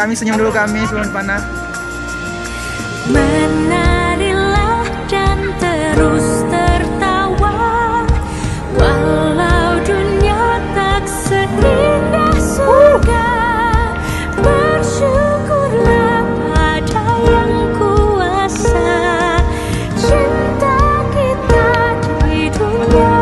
kami senyum dulu kami sebelum panah. Menarilah dan terus tertawa, walau dunia tak seindah surga. Bersyukurlah pada yang kuasa, cinta kita di dunia.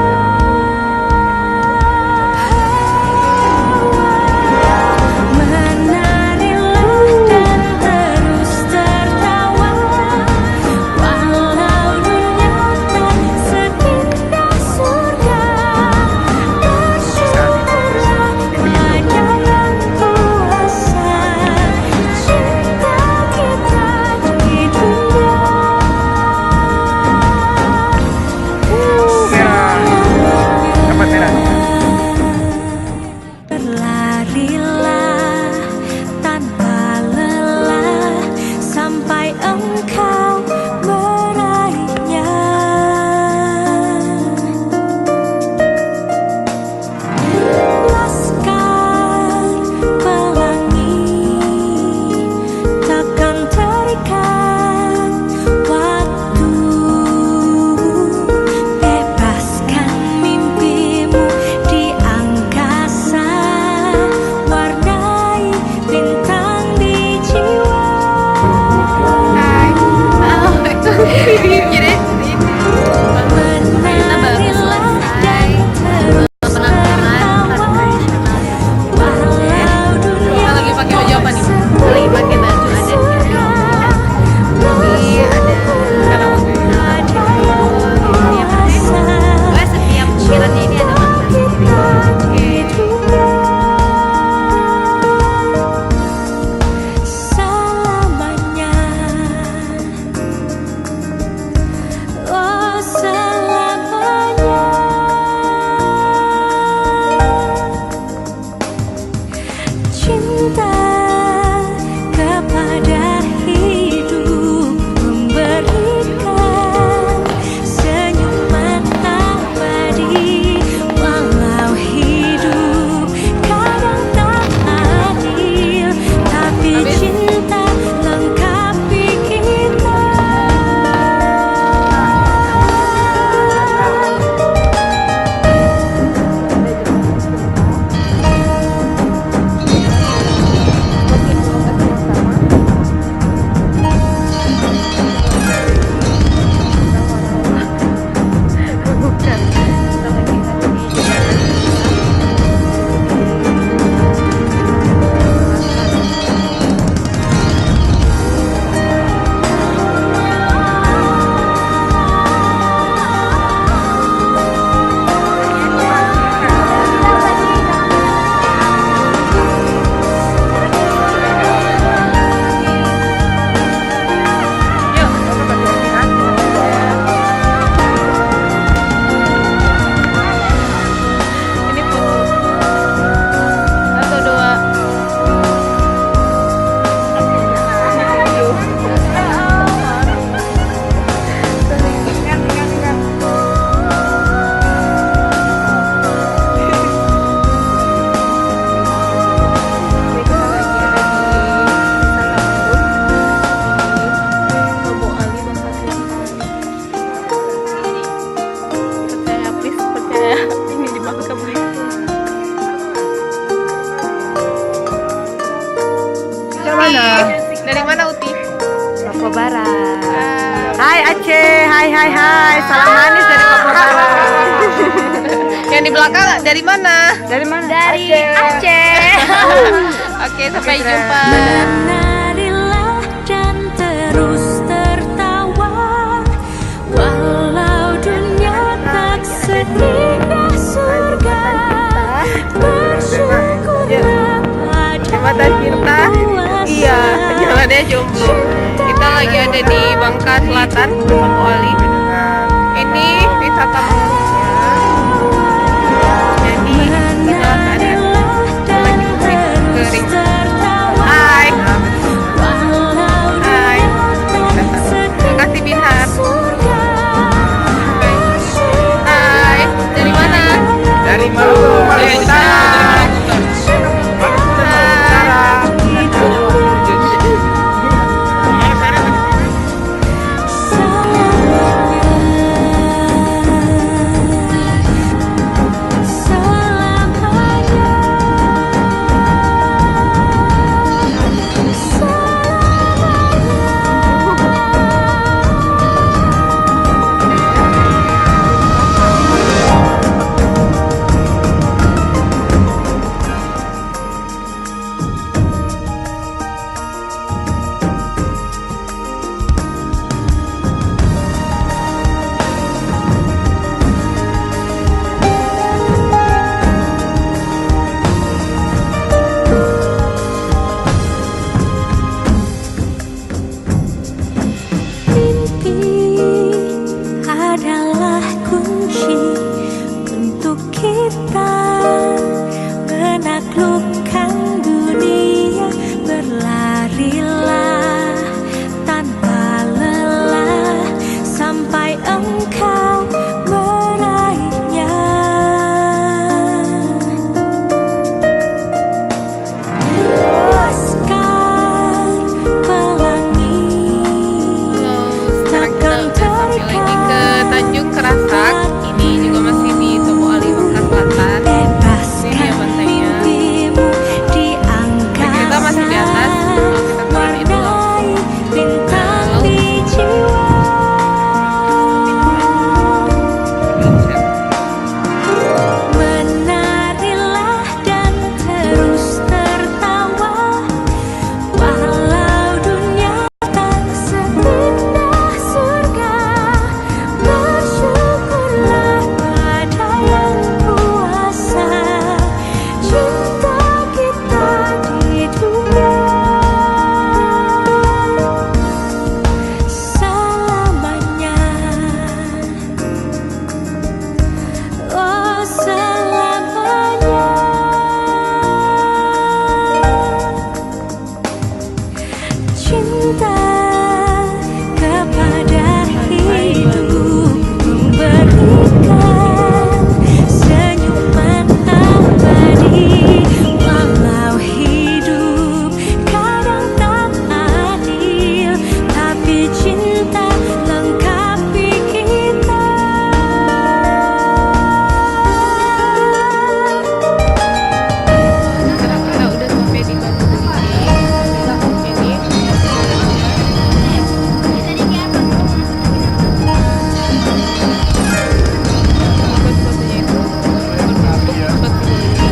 Dari mana Uti? Papua Barat. Hai Aceh, hai. Salam manis dari Papua Barat. Yang di belakang dari mana? Dari mana? Dari Aceh. Oke, sampai jumpa. Menarilah dan terus tertawa, walau dunia tak seindah surga. Bersyukurlah pada kita. Iya, jalannya jomblo. Kita lagi ada di Bangka Selatan, Papua Ali. Ini wisata manusia. Jadi kita ada lagi kering. Hai. Makasih Bihar. Hai. Dari mana? Dari Maluku, Maluku Utara. Maluku Utara. engkau meraihnya. Laskar Pelangi Sekarang kita udah sampai lagi ke Tanjung Kerasak. Ini juga masih di Tomo Ali, Bangka Selatan. Ini dia pantainya. mimpimu di angkasa. Kita masih di atas. Kalau kita turun itu langsung bintang laut. di jiwa. Menarilah dan terus tertawa, walau dunia tak seindah surga. Bersyukurlah pada yang kuasa cinta kita di dunia selamanya. Oh selamanya. Cinta kepada hidup memberikan senyuman abadi. Walau hidup kadang tak adil, tapi cinta lengkapi kita. Sekarang kita udah sampai di Batu Gede. Ini batu-batunya itu berbentuk batu ini.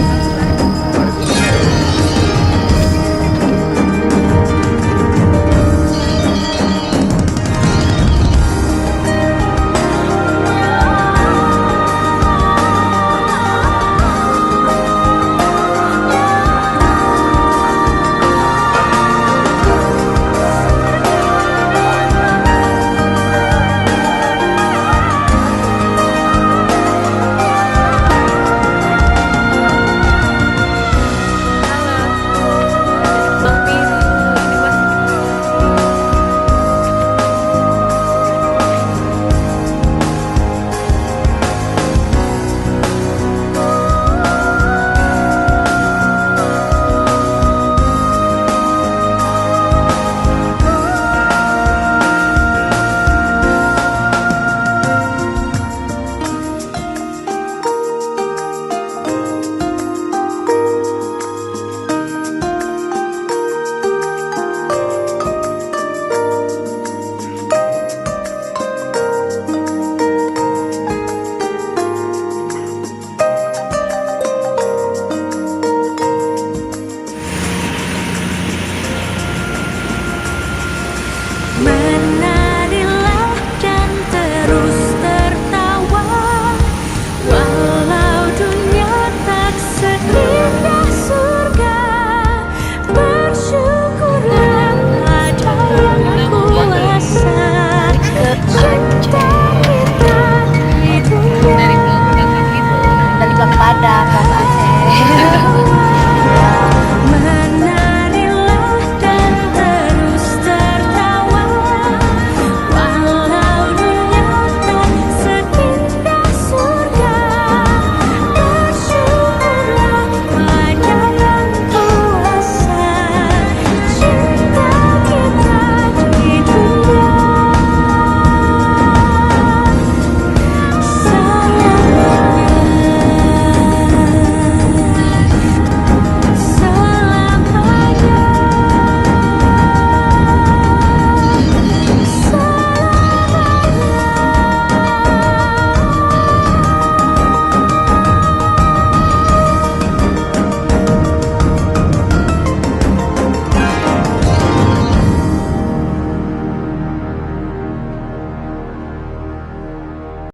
Menarilah dan terus